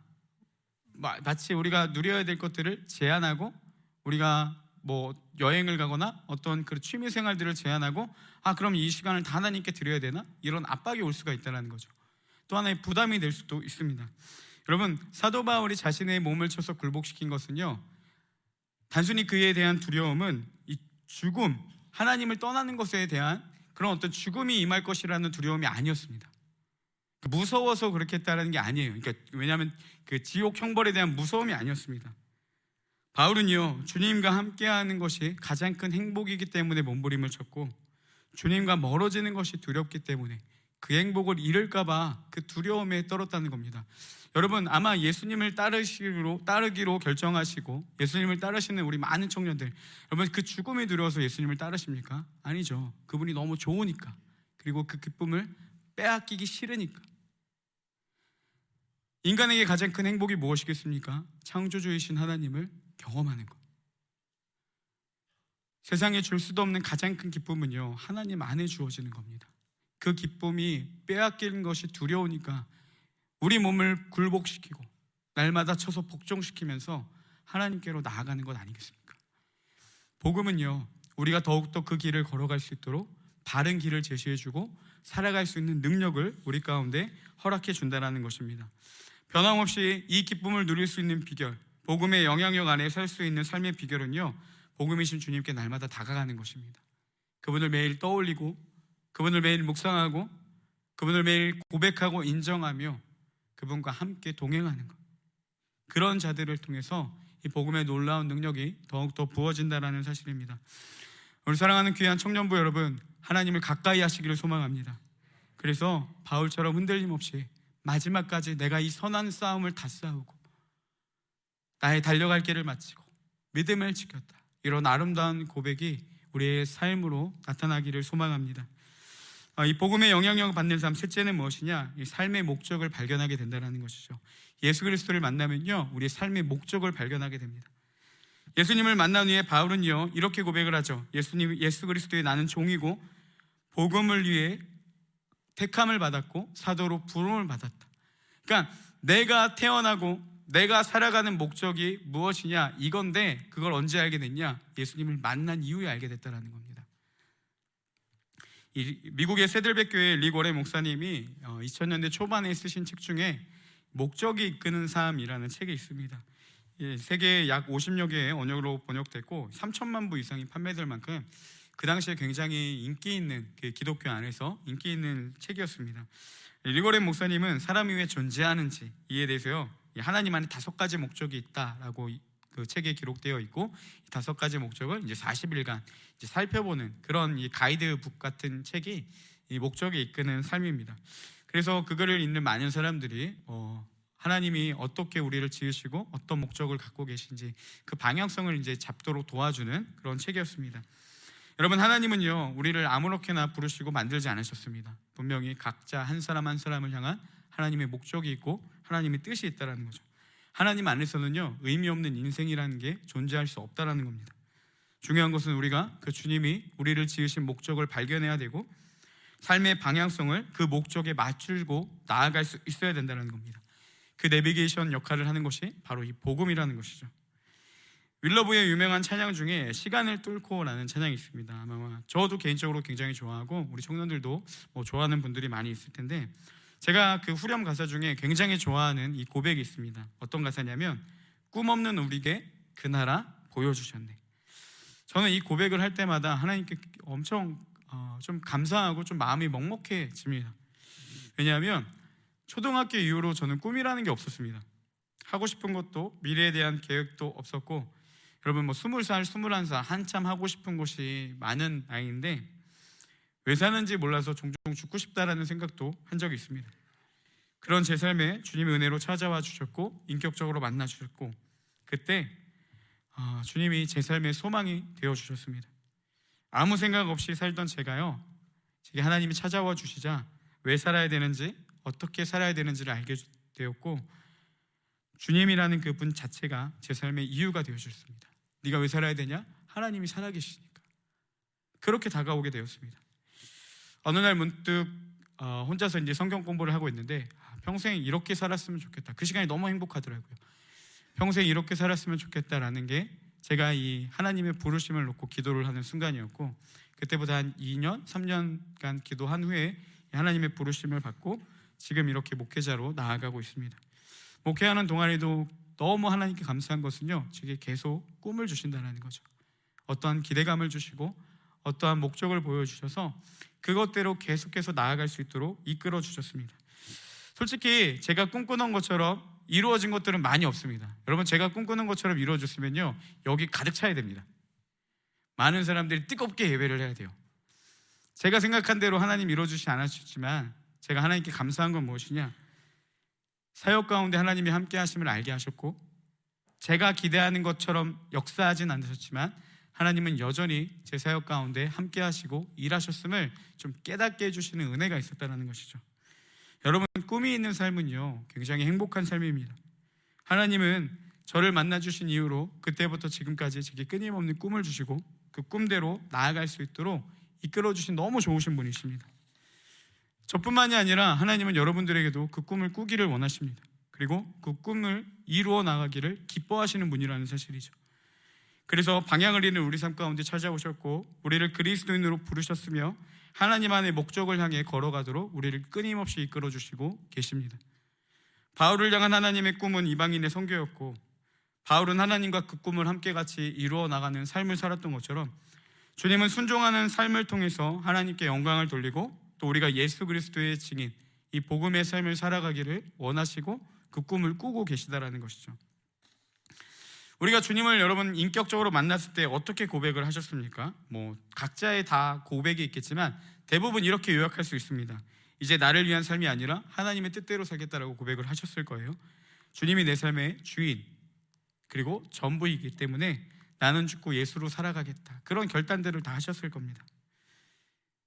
마치 우리가 누려야 될 것들을 제한하고, 우리가 뭐 여행을 가거나 어떤 그 취미 생활들을 제한하고, 그럼 이 시간을 다 하나님께 드려야 되나? 이런 압박이 올 수가 있다는 거죠. 또 하나의 부담이 될 수도 있습니다. 여러분, 사도 바울이 자신의 몸을 쳐서 굴복시킨 것은요, 단순히 그에 대한 두려움은 이 죽음, 하나님을 떠나는 것에 대한 그런 어떤 죽음이 임할 것이라는 두려움이 아니었습니다. 무서워서 그렇게 했다는 게 아니에요. 그러니까 왜냐하면 그 지옥 형벌에 대한 무서움이 아니었습니다. 바울은요, 주님과 함께하는 것이 가장 큰 행복이기 때문에 몸부림을 쳤고, 주님과 멀어지는 것이 두렵기 때문에 그 행복을 잃을까봐 그 두려움에 떨었다는 겁니다. 여러분, 아마 예수님을 따르기로 결정하시고 예수님을 따르시는 우리 많은 청년들, 여러분, 그 죽음이 두려워서 예수님을 따르십니까? 아니죠. 그분이 너무 좋으니까, 그리고 그 기쁨을 빼앗기기 싫으니까. 인간에게 가장 큰 행복이 무엇이겠습니까? 창조주이신 하나님을 경험하는 것. 세상에 줄 수도 없는 가장 큰 기쁨은요, 하나님 안에 주어지는 겁니다. 그 기쁨이 빼앗기는 것이 두려우니까 우리 몸을 굴복시키고 날마다 쳐서 복종시키면서 하나님께로 나아가는 것 아니겠습니까? 복음은요, 우리가 더욱더 그 길을 걸어갈 수 있도록 바른 길을 제시해주고 살아갈 수 있는 능력을 우리 가운데 허락해 준다는 것입니다. 변함없이 이 기쁨을 누릴 수 있는 비결, 복음의 영향력 안에 살 수 있는 삶의 비결은요, 복음이신 주님께 날마다 다가가는 것입니다. 그분을 매일 떠올리고, 그분을 매일 묵상하고, 그분을 매일 고백하고 인정하며 그분과 함께 동행하는 것. 그런 자들을 통해서 이 복음의 놀라운 능력이 더욱더 부어진다는 사실입니다. 우리 사랑하는 귀한 청년부 여러분, 하나님을 가까이 하시기를 소망합니다. 그래서 바울처럼 흔들림 없이 마지막까지 내가 이 선한 싸움을 다 싸우고 나의 달려갈 길을 마치고 믿음을 지켰다, 이런 아름다운 고백이 우리의 삶으로 나타나기를 소망합니다. 이 복음의 영향력을 받는 삶, 셋째는 무엇이냐? 이 삶의 목적을 발견하게 된다는 것이죠. 예수 그리스도를 만나면요, 우리의 삶의 목적을 발견하게 됩니다. 예수님을 만난 후에 바울은요, 이렇게 고백을 하죠. 예수 그리스도의 나는 종이고 복음을 위해 택함을 받았고 사도로 부름을 받았다. 그러니까 내가 태어나고 내가 살아가는 목적이 무엇이냐, 이건데 그걸 언제 알게 됐냐? 예수님을 만난 이후에 알게 됐다는 겁니다. 미국의 세들백 교회 릭 워렌 목사님이 2000년대 초반에 쓰신 책 중에 목적이 이끄는 삶이라는 책이 있습니다. 세계 약 50여 개의 언어로 번역됐고 3천만 부 이상이 판매될 만큼 그 당시에 굉장히 인기 있는 기독교 안에서 인기 있는 책이었습니다. 릭 워렌 목사님은 사람이 왜 존재하는지 이에 대해서요, 하나님 안에 5가지 목적이 있다라고 그 책에 기록되어 있고, 이 5가지 목적을 이제 40일간 이제 살펴보는 그런 이 가이드북 같은 책이 이 목적에 이끄는 삶입니다. 그래서 그거를 읽는 많은 사람들이 하나님이 어떻게 우리를 지으시고 어떤 목적을 갖고 계신지 그 방향성을 이제 잡도록 도와주는 그런 책이었습니다. 여러분, 하나님은요, 우리를 아무렇게나 부르시고 만들지 않으셨습니다. 분명히 각자 한 사람 한 사람을 향한 하나님의 목적이 있고 하나님의 뜻이 있다는 거죠. 하나님 안에서는요, 의미 없는 인생이라는 게 존재할 수 없다는 겁니다. 중요한 것은 우리가 그 주님이 우리를 지으신 목적을 발견해야 되고 삶의 방향성을 그 목적에 맞추고 나아갈 수 있어야 된다는 겁니다. 그 내비게이션 역할을 하는 것이 바로 이 복음이라는 것이죠. 윌러브의 유명한 찬양 중에 시간을 뚫고라는 찬양이 있습니다. 아마 저도 개인적으로 굉장히 좋아하고 우리 청년들도 좋아하는 분들이 많이 있을 텐데, 제가 그 후렴 가사 중에 굉장히 좋아하는 이 고백이 있습니다. 어떤 가사냐면, 꿈 없는 우리에게 그 나라 보여주셨네. 저는 이 고백을 할 때마다 하나님께 엄청 좀 감사하고 좀 마음이 먹먹해집니다. 왜냐하면 초등학교 이후로 저는 꿈이라는 게 없었습니다. 하고 싶은 것도 미래에 대한 계획도 없었고, 여러분 20살, 21살 한참 하고 싶은 것이 많은 나이인데 왜 사는지 몰라서 종종 죽고 싶다라는 생각도 한 적이 있습니다. 그런 제 삶에 주님의 은혜로 찾아와 주셨고 인격적으로 만나 주셨고, 그때 주님이 제 삶의 소망이 되어 주셨습니다. 아무 생각 없이 살던 제가요, 제게 하나님이 찾아와 주시자 왜 살아야 되는지, 어떻게 살아야 되는지를 알게 되었고, 주님이라는 그분 자체가 제 삶의 이유가 되어 주셨습니다. 네가 왜 살아야 되냐? 하나님이 살아계시니까. 그렇게 다가오게 되었습니다. 어느 날 문득 혼자서 이제 성경 공부를 하고 있는데 평생 이렇게 살았으면 좋겠다. 그 시간이 너무 행복하더라고요. 평생 이렇게 살았으면 좋겠다라는 게 제가 이 하나님의 부르심을 놓고 기도를 하는 순간이었고, 그때보다 한 2년, 3년간 기도한 후에 하나님의 부르심을 받고 지금 이렇게 목회자로 나아가고 있습니다. 목회하는 동안에도 너무 하나님께 감사한 것은요, 제게 계속 꿈을 주신다는 거죠. 어떠한 기대감을 주시고 어떠한 목적을 보여주셔서 그것대로 계속해서 나아갈 수 있도록 이끌어 주셨습니다. 솔직히 제가 꿈꾸는 것처럼 이루어진 것들은 많이 없습니다. 여러분, 제가 꿈꾸는 것처럼 이루어졌으면요, 여기 가득 차야 됩니다. 많은 사람들이 뜨겁게 예배를 해야 돼요. 제가 생각한 대로 하나님 이루어주지 않았지만 제가 하나님께 감사한 건 무엇이냐? 사역 가운데 하나님이 함께 하심을 알게 하셨고, 제가 기대하는 것처럼 역사하진 않으셨지만 하나님은 여전히 제 사역 가운데 함께 하시고 일하셨음을 좀 깨닫게 해주시는 은혜가 있었다는 것이죠. 여러분, 꿈이 있는 삶은요, 굉장히 행복한 삶입니다. 하나님은 저를 만나주신 이후로 그때부터 지금까지 제게 끊임없는 꿈을 주시고 그 꿈대로 나아갈 수 있도록 이끌어주신 너무 좋으신 분이십니다. 저뿐만이 아니라 하나님은 여러분들에게도 그 꿈을 꾸기를 원하십니다. 그리고 그 꿈을 이루어 나가기를 기뻐하시는 분이라는 사실이죠. 그래서 방향을 잃는 우리 삶 가운데 찾아오셨고 우리를 그리스도인으로 부르셨으며 하나님 안의 목적을 향해 걸어가도록 우리를 끊임없이 이끌어주시고 계십니다. 바울을 향한 하나님의 꿈은 이방인의 선교였고, 바울은 하나님과 그 꿈을 함께 같이 이루어 나가는 삶을 살았던 것처럼 주님은 순종하는 삶을 통해서 하나님께 영광을 돌리고 또 우리가 예수 그리스도의 증인, 이 복음의 삶을 살아가기를 원하시고 그 꿈을 꾸고 계시다라는 것이죠. 우리가 주님을 여러분 인격적으로 만났을 때 어떻게 고백을 하셨습니까? 각자의 다 고백이 있겠지만 대부분 이렇게 요약할 수 있습니다. 이제 나를 위한 삶이 아니라 하나님의 뜻대로 살겠다라고 고백을 하셨을 거예요. 주님이 내 삶의 주인 그리고 전부이기 때문에 나는 죽고 예수로 살아가겠다, 그런 결단들을 다 하셨을 겁니다.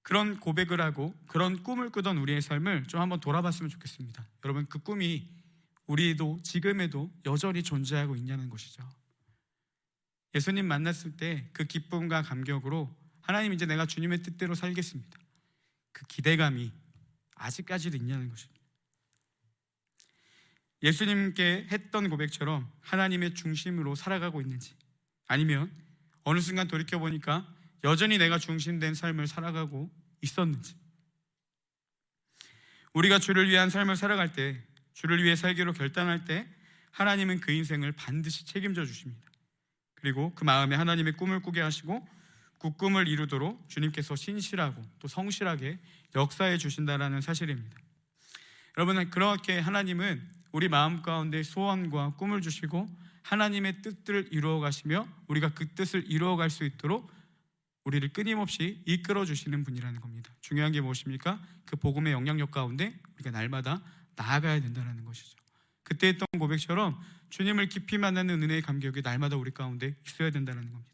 그런 고백을 하고 그런 꿈을 꾸던 우리의 삶을 좀 한번 돌아봤으면 좋겠습니다. 여러분, 그 꿈이 우리도 지금에도 여전히 존재하고 있냐는 것이죠. 예수님 만났을 때 그 기쁨과 감격으로 하나님, 이제 내가 주님의 뜻대로 살겠습니다, 그 기대감이 아직까지도 있냐는 것입니다. 예수님께 했던 고백처럼 하나님의 중심으로 살아가고 있는지, 아니면 어느 순간 돌이켜보니까 여전히 내가 중심된 삶을 살아가고 있었는지, 우리가 주를 위한 삶을 살아갈 때, 주를 위해 살기로 결단할 때 하나님은 그 인생을 반드시 책임져 주십니다. 그리고 그 마음에 하나님의 꿈을 꾸게 하시고 그 꿈을 이루도록 주님께서 신실하고 또 성실하게 역사해 주신다라는 사실입니다. 여러분, 그렇게 하나님은 우리 마음 가운데 소원과 꿈을 주시고 하나님의 뜻들을 이루어 가시며 우리가 그 뜻을 이루어 갈 수 있도록 우리를 끊임없이 이끌어 주시는 분이라는 겁니다. 중요한 게 무엇입니까? 그 복음의 영향력 가운데 우리가 날마다 나아가야 된다는 것이죠. 그때 했던 고백처럼 주님을 깊이 만나는 은혜의 감격이 날마다 우리 가운데 있어야 된다는 겁니다.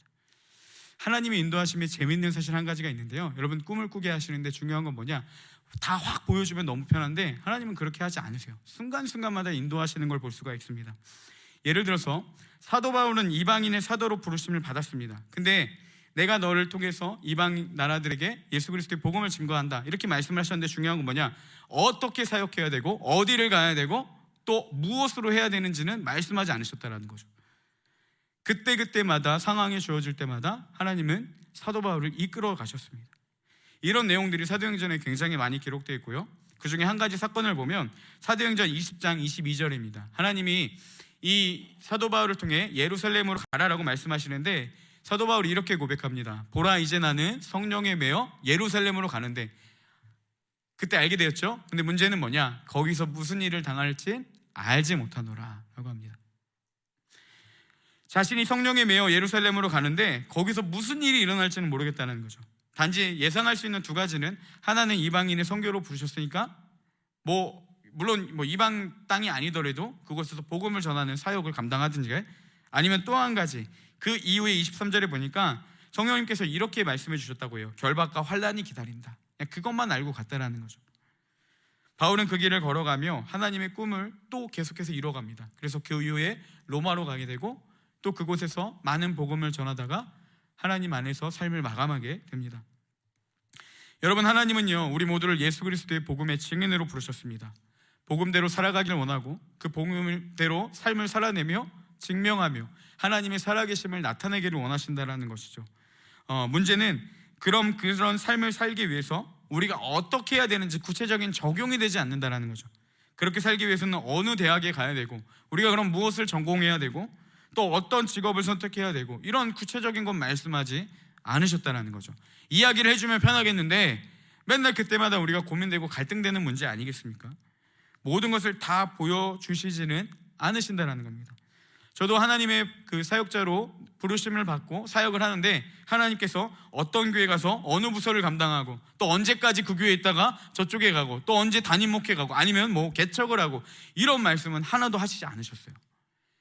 하나님의 인도하심에 재미있는 사실 한 가지가 있는데요, 여러분, 꿈을 꾸게 하시는데 중요한 건 뭐냐? 다 확 보여주면 너무 편한데 하나님은 그렇게 하지 않으세요. 순간순간마다 인도하시는 걸 볼 수가 있습니다. 예를 들어서 사도 바울은 이방인의 사도로 부르심을 받았습니다. 근데 내가 너를 통해서 이방 나라들에게 예수 그리스도의 복음을 증거한다, 이렇게 말씀을 하셨는데 중요한 건 뭐냐? 어떻게 사역해야 되고 어디를 가야 되고 또 무엇으로 해야 되는지는 말씀하지 않으셨다는 거죠. 그때마다 상황이 주어질 때마다 하나님은 사도 바울을 이끌어 가셨습니다. 이런 내용들이 사도행전에 굉장히 많이 기록되어 있고요, 그 중에 한 가지 사건을 보면 사도행전 20장 22절입니다. 하나님이 이 사도 바울을 통해 예루살렘으로 가라라고 말씀하시는데 사도 바울이 이렇게 고백합니다. 보라, 이제 나는 성령에 매여 예루살렘으로 가는데, 그때 알게 되었죠. 근데 문제는 뭐냐? 거기서 무슨 일을 당할지 알지 못하노라 라고 합니다. 자신이 성령에 매여 예루살렘으로 가는데 거기서 무슨 일이 일어날지는 모르겠다는 거죠. 단지 예상할 수 있는 두 가지는, 하나는 이방인의 선교로 부르셨으니까 물론 이방 땅이 아니더라도 그곳에서 복음을 전하는 사역을 감당하든지, 아니면 또 한 가지, 그 이후에 23절에 보니까 성령님께서 이렇게 말씀해 주셨다고 해요. 결박과 환란이 기다린다. 그냥 그것만 알고 갔다라는 거죠. 바울은 그 길을 걸어가며 하나님의 꿈을 또 계속해서 이뤄갑니다. 그래서 그 이후에 로마로 가게 되고 또 그곳에서 많은 복음을 전하다가 하나님 안에서 삶을 마감하게 됩니다. 여러분, 하나님은요, 우리 모두를 예수 그리스도의 복음의 증인으로 부르셨습니다. 복음대로 살아가길 원하고 그 복음대로 삶을 살아내며 증명하며 하나님의 살아계심을 나타내기를 원하신다는 것이죠. 문제는 그런 삶을 살기 위해서 우리가 어떻게 해야 되는지 구체적인 적용이 되지 않는다는 거죠. 그렇게 살기 위해서는 어느 대학에 가야 되고, 우리가 그럼 무엇을 전공해야 되고, 또 어떤 직업을 선택해야 되고, 이런 구체적인 건 말씀하지 않으셨다는 거죠. 이야기를 해주면 편하겠는데 맨날 그때마다 우리가 고민되고 갈등되는 문제 아니겠습니까? 모든 것을 다 보여주시지는 않으신다는 겁니다. 저도 하나님의 그 사역자로 부르심을 받고 사역을 하는데 하나님께서 어떤 교회 가서 어느 부서를 감당하고 또 언제까지 그 교회에 있다가 저쪽에 가고 또 언제 담임 목회 가고 아니면 개척을 하고, 이런 말씀은 하나도 하시지 않으셨어요.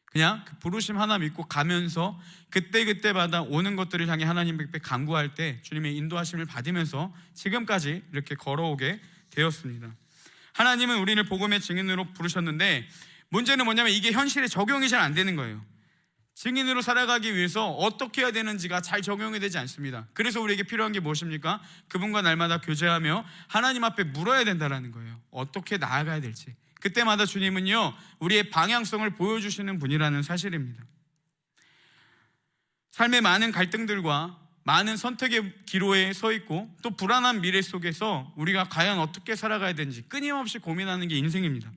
그냥 그 부르심 하나 믿고 가면서 그때마다 오는 것들을 향해 하나님 앞에 간구할 때 주님의 인도하심을 받으면서 지금까지 이렇게 걸어오게 되었습니다. 하나님은 우리를 복음의 증인으로 부르셨는데 문제는 뭐냐면 이게 현실에 적용이 잘 안 되는 거예요. 증인으로 살아가기 위해서 어떻게 해야 되는지가 잘 적용이 되지 않습니다. 그래서 우리에게 필요한 게 무엇입니까? 그분과 날마다 교제하며 하나님 앞에 물어야 된다는 거예요. 어떻게 나아가야 될지. 그때마다 주님은요, 우리의 방향성을 보여주시는 분이라는 사실입니다. 삶의 많은 갈등들과 많은 선택의 기로에 서 있고 또 불안한 미래 속에서 우리가 과연 어떻게 살아가야 되는지 끊임없이 고민하는 게 인생입니다.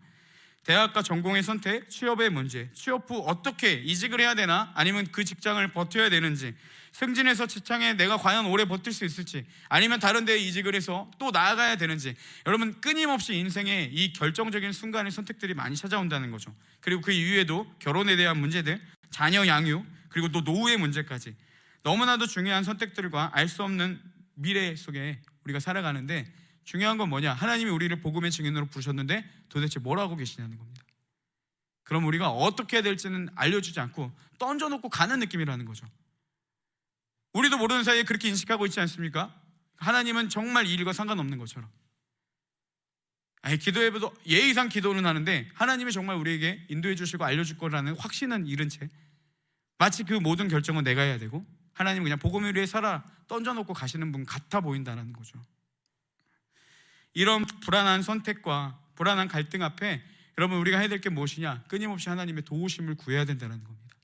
대학과 전공의 선택, 취업의 문제, 취업 후 어떻게 이직을 해야 되나, 아니면 그 직장을 버텨야 되는지, 승진해서 직장에 내가 과연 오래 버틸 수 있을지, 아니면 다른 데에 이직을 해서 또 나아가야 되는지, 여러분 끊임없이 인생에 이 결정적인 순간의 선택들이 많이 찾아온다는 거죠. 그리고 그 이후에도 결혼에 대한 문제들, 자녀 양육, 그리고 또 노후의 문제까지 너무나도 중요한 선택들과 알 수 없는 미래 속에 우리가 살아가는데, 중요한 건 뭐냐? 하나님이 우리를 복음의 증인으로 부르셨는데 도대체 뭘 하고 계시냐는 겁니다. 그럼 우리가 어떻게 해야 될지는 알려주지 않고 던져놓고 가는 느낌이라는 거죠. 우리도 모르는 사이에 그렇게 인식하고 있지 않습니까? 하나님은 정말 이 일과 상관없는 것처럼. 기도해도 예의상 기도는 하는데 하나님이 정말 우리에게 인도해 주시고 알려줄 거라는 확신은 잃은 채 마치 그 모든 결정은 내가 해야 되고 하나님은 그냥 복음을 위해 살아 던져놓고 가시는 분 같아 보인다는 거죠. 이런 불안한 선택과 불안한 갈등 앞에 여러분 우리가 해야 될 게 무엇이냐? 끊임없이 하나님의 도우심을 구해야 된다는 겁니다.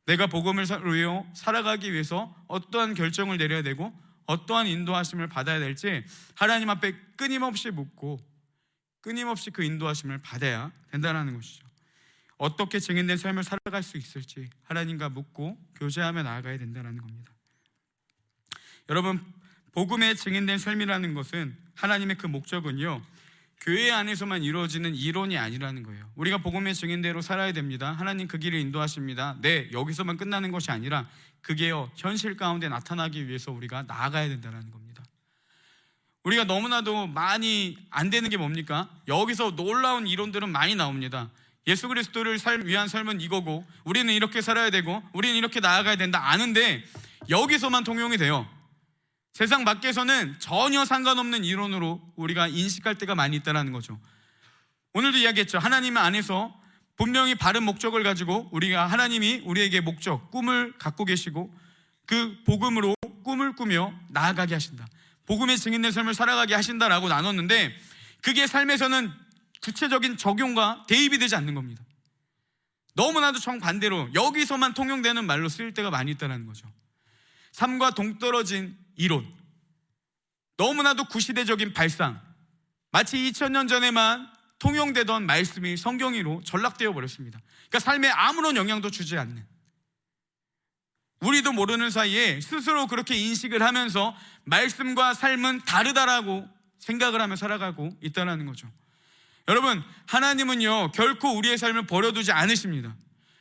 내가 복음을 위해 살아가기 위해서 어떠한 결정을 내려야 되고 어떠한 인도하심을 받아야 될지 하나님 앞에 끊임없이 묻고 끊임없이 그 인도하심을 받아야 된다는 것이죠. 어떻게 증인된 삶을 살아갈 수 있을지 하나님과 묻고 교제하며 나아가야 된다는 겁니다. 여러분, 복음의 증인된 삶이라는 것은 하나님의 그 목적은요, 교회 안에서만 이루어지는 이론이 아니라는 거예요. 우리가 복음의 증인대로 살아야 됩니다. 하나님 그 길을 인도하십니다. 네, 여기서만 끝나는 것이 아니라 그게요, 현실 가운데 나타나기 위해서 우리가 나아가야 된다는 겁니다. 우리가 너무나도 많이 안 되는 게 뭡니까? 여기서 놀라운 이론들은 많이 나옵니다. 예수 그리스도를 위한 삶은 이거고, 우리는 이렇게 살아야 되고, 우리는 이렇게 나아가야 된다 아는데 여기서만 통용이 돼요. 세상 밖에서는 전혀 상관없는 이론으로 우리가 인식할 때가 많이 있다는 거죠. 오늘도 이야기했죠. 하나님 안에서 분명히 바른 목적을 가지고 하나님이 우리에게 목적, 꿈을 갖고 계시고 그 복음으로 꿈을 꾸며 나아가게 하신다. 복음의 증인된 삶을 살아가게 하신다라고 나눴는데 그게 삶에서는 구체적인 적용과 대입이 되지 않는 겁니다. 너무나도 정반대로 여기서만 통용되는 말로 쓰일 때가 많이 있다는 거죠. 삶과 동떨어진 이론, 너무나도 구시대적인 발상, 마치 2000년 전에만 통용되던 말씀이 성경으로 전락되어 버렸습니다. 그러니까 삶에 아무런 영향도 주지 않는, 우리도 모르는 사이에 스스로 그렇게 인식을 하면서 말씀과 삶은 다르다라고 생각을 하며 살아가고 있다는 거죠. 여러분, 하나님은요 결코 우리의 삶을 버려두지 않으십니다.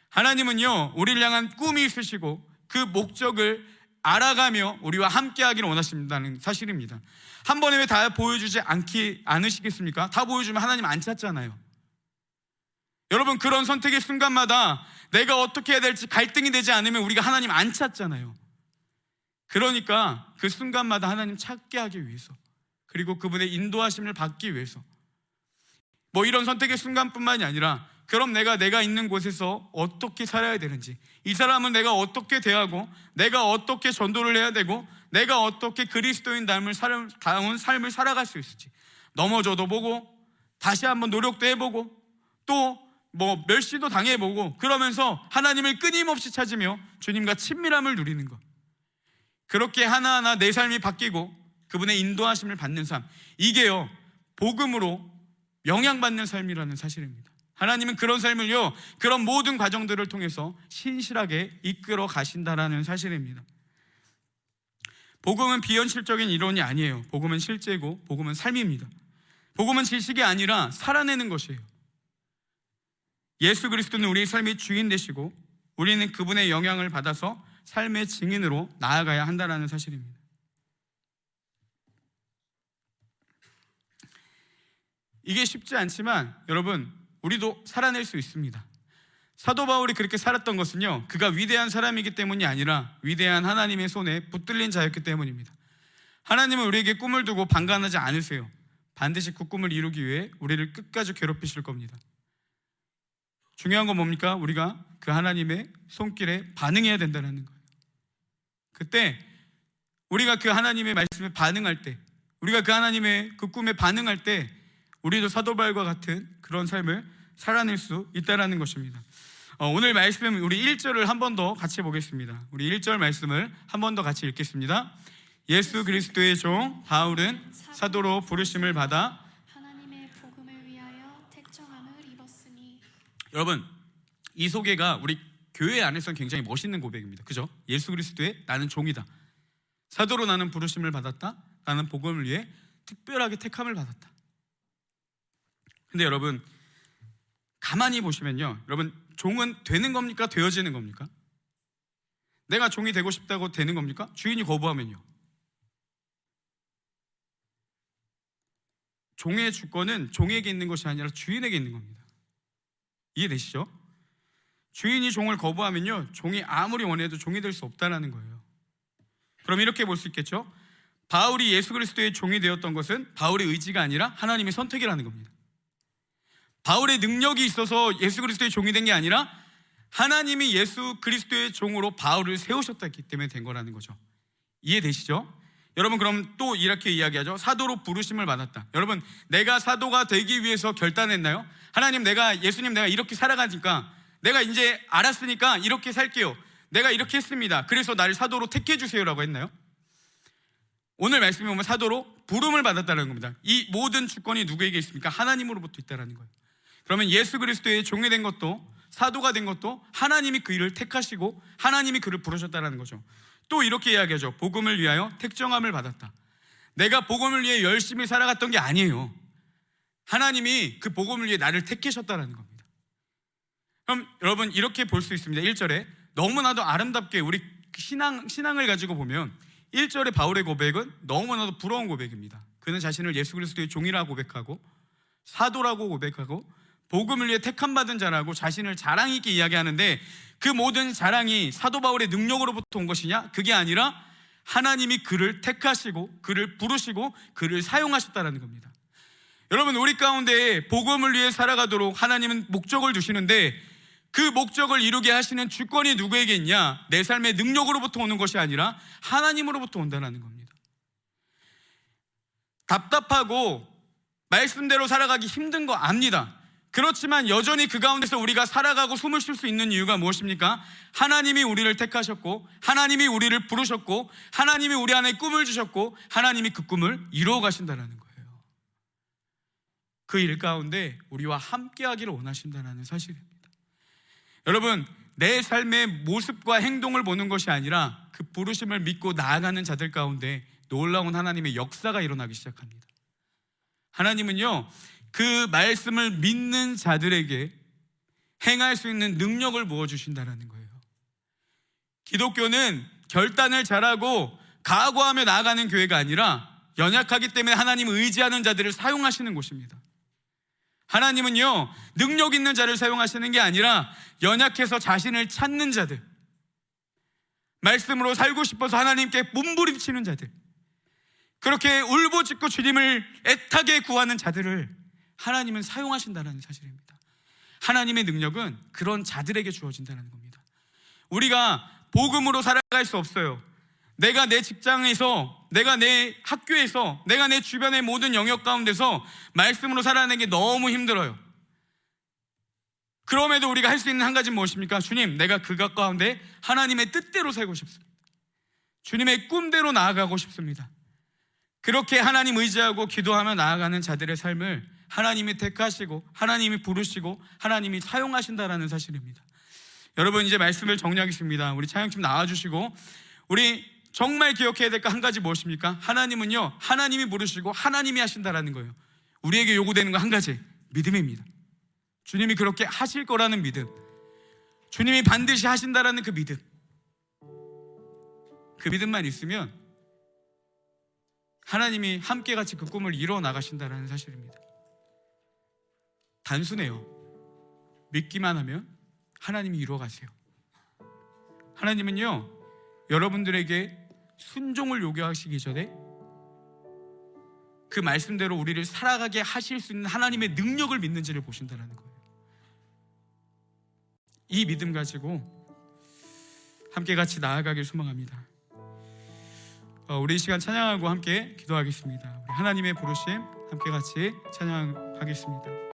하나님은요 우리를 향한 꿈이 있으시고 그 목적을 알아가며 우리와 함께하기를 원하신다는 사실입니다. 한 번에 왜 다 보여주지 않으시겠습니까? 다 보여주면 하나님 안 찾잖아요. 여러분, 그런 선택의 순간마다 내가 어떻게 해야 될지 갈등이 되지 않으면 우리가 하나님 안 찾잖아요. 그러니까 그 순간마다 하나님 찾게 하기 위해서, 그리고 그분의 인도하심을 받기 위해서, 뭐 이런 선택의 순간뿐만이 아니라 그럼 내가 있는 곳에서 어떻게 살아야 되는지, 이 사람은 내가 어떻게 대하고 내가 어떻게 전도를 해야 되고 내가 어떻게 그리스도인다운 삶을 살아갈 수 있을지 넘어져도 보고 다시 한번 노력도 해보고 또 뭐 멸시도 당해보고 그러면서 하나님을 끊임없이 찾으며 주님과 친밀함을 누리는 것, 그렇게 하나하나 내 삶이 바뀌고 그분의 인도하심을 받는 삶, 이게요 복음으로 영향받는 삶이라는 사실입니다. 하나님은 그런 삶을요 그런 모든 과정들을 통해서 신실하게 이끌어 가신다라는 사실입니다. 복음은 비현실적인 이론이 아니에요. 복음은 실제고 복음은 삶입니다. 복음은 지식이 아니라 살아내는 것이에요. 예수 그리스도는 우리의 삶의 주인 되시고 우리는 그분의 영향을 받아서 삶의 증인으로 나아가야 한다는 사실입니다. 이게 쉽지 않지만 여러분, 우리도 살아낼 수 있습니다. 사도 바울이 그렇게 살았던 것은요 그가 위대한 사람이기 때문이 아니라 위대한 하나님의 손에 붙들린 자였기 때문입니다. 하나님은 우리에게 꿈을 두고 방관하지 않으세요. 반드시 그 꿈을 이루기 위해 우리를 끝까지 괴롭히실 겁니다. 중요한 건 뭡니까? 우리가 그 하나님의 손길에 반응해야 된다는 거예요. 그때 우리가 그 하나님의 말씀에 반응할 때, 우리가 그 하나님의 그 꿈에 반응할 때 우리도 사도 바울과 같은 그런 삶을 살아낼 수 있다는 것입니다. 오늘 말씀 우리 1절을 한 번 더 같이 보겠습니다. 우리 1절 말씀을 한 번 더 같이 읽겠습니다. 예수 그리스도의 종 바울은 사도로 부르심을 받아 하나님의 복음을 위하여 택정함을 입었으니. 여러분, 이 소개가 우리 교회 안에서는 굉장히 멋있는 고백입니다. 그죠? 예수 그리스도의 나는 종이다, 사도로 나는 부르심을 받았다, 나는 복음을 위해 특별하게 택함을 받았다. 근데 여러분 가만히 보시면요, 여러분 종은 되는 겁니까? 되어지는 겁니까? 내가 종이 되고 싶다고 되는 겁니까? 주인이 거부하면요. 종의 주권은 종에게 있는 것이 아니라 주인에게 있는 겁니다. 이해되시죠? 주인이 종을 거부하면요 종이 아무리 원해도 종이 될 수 없다는 거예요. 그럼 이렇게 볼 수 있겠죠? 바울이 예수 그리스도의 종이 되었던 것은 바울의 의지가 아니라 하나님의 선택이라는 겁니다. 바울의 능력이 있어서 예수 그리스도의 종이 된 게 아니라 하나님이 예수 그리스도의 종으로 바울을 세우셨기 때문에 된 거라는 거죠. 이해되시죠? 여러분, 그럼 또 이렇게 이야기하죠. 사도로 부르심을 받았다. 여러분, 내가 사도가 되기 위해서 결단했나요? 하나님, 예수님 내가 이렇게 살아가니까, 내가 이제 알았으니까 이렇게 살게요, 내가 이렇게 했습니다, 그래서 나를 사도로 택해 주세요라고 했나요? 오늘 말씀에 보면 사도로 부름을 받았다는 겁니다. 이 모든 주권이 누구에게 있습니까? 하나님으로부터 있다는 거예요. 그러면 예수 그리스도의 종이 된 것도, 사도가 된 것도 하나님이 그 일을 택하시고 하나님이 그를 부르셨다는 거죠. 또 이렇게 이야기하죠. 복음을 위하여 택정함을 받았다. 내가 복음을 위해 열심히 살아갔던 게 아니에요. 하나님이 그 복음을 위해 나를 택하셨다는 겁니다. 그럼 여러분 이렇게 볼 수 있습니다. 1절에 너무나도 아름답게 우리 신앙을 가지고 보면 1절의 바울의 고백은 너무나도 부러운 고백입니다. 그는 자신을 예수 그리스도의 종이라고 고백하고 사도라고 고백하고 복음을 위해 택함받은 자라고 자신을 자랑 있게 이야기하는데, 그 모든 자랑이 사도 바울의 능력으로부터 온 것이냐? 그게 아니라 하나님이 그를 택하시고 그를 부르시고 그를 사용하셨다는 겁니다. 여러분, 우리 가운데 복음을 위해 살아가도록 하나님은 목적을 두시는데, 그 목적을 이루게 하시는 주권이 누구에게 있냐? 내 삶의 능력으로부터 오는 것이 아니라 하나님으로부터 온다는 겁니다. 답답하고 말씀대로 살아가기 힘든 거 압니다. 그렇지만 여전히 그 가운데서 우리가 살아가고 숨을 쉴 수 있는 이유가 무엇입니까? 하나님이 우리를 택하셨고 하나님이 우리를 부르셨고 하나님이 우리 안에 꿈을 주셨고 하나님이 그 꿈을 이루어 가신다는 거예요. 그 일 가운데 우리와 함께 하기를 원하신다는 사실입니다. 여러분, 내 삶의 모습과 행동을 보는 것이 아니라 그 부르심을 믿고 나아가는 자들 가운데 놀라운 하나님의 역사가 일어나기 시작합니다. 하나님은요, 그 말씀을 믿는 자들에게 행할 수 있는 능력을 부어주신다는 거예요. 기독교는 결단을 잘하고 각오하며 나아가는 교회가 아니라 연약하기 때문에 하나님을 의지하는 자들을 사용하시는 곳입니다. 하나님은요, 능력 있는 자를 사용하시는 게 아니라 연약해서 자신을 찾는 자들, 말씀으로 살고 싶어서 하나님께 몸부림치는 자들, 그렇게 울부짖고 주님을 애타게 구하는 자들을 하나님은 사용하신다는 사실입니다. 하나님의 능력은 그런 자들에게 주어진다는 겁니다. 우리가 복음으로 살아갈 수 없어요. 내가 내 직장에서, 내가 내 학교에서, 내가 내 주변의 모든 영역 가운데서 말씀으로 살아가는 게 너무 힘들어요. 그럼에도 우리가 할 수 있는 한 가지는 무엇입니까? 주님, 내가 그것 가운데 하나님의 뜻대로 살고 싶습니다. 주님의 꿈대로 나아가고 싶습니다. 그렇게 하나님 의지하고 기도하며 나아가는 자들의 삶을 하나님이 택하시고 하나님이 부르시고 하나님이 사용하신다라는 사실입니다. 여러분, 이제 말씀을 정리하겠습니다. 우리 찬양팀 나와주시고, 우리 정말 기억해야 될 거 한 가지 무엇입니까? 하나님은요, 하나님이 부르시고 하나님이 하신다라는 거예요. 우리에게 요구되는 거 한 가지, 믿음입니다. 주님이 그렇게 하실 거라는 믿음, 주님이 반드시 하신다라는 그 믿음, 그 믿음만 있으면 하나님이 함께 같이 그 꿈을 이루어 나가신다라는 사실입니다. 단순해요. 믿기만 하면 하나님이 이루어 가세요. 하나님은요, 여러분들에게 순종을 요구하시기 전에 그 말씀대로 우리를 살아가게 하실 수 있는 하나님의 능력을 믿는지를 보신다는 거예요. 이 믿음 가지고 함께 같이 나아가길 소망합니다. 우리 이 시간 찬양하고 함께 기도하겠습니다. 우리 하나님의 부르심 함께 같이 찬양하겠습니다.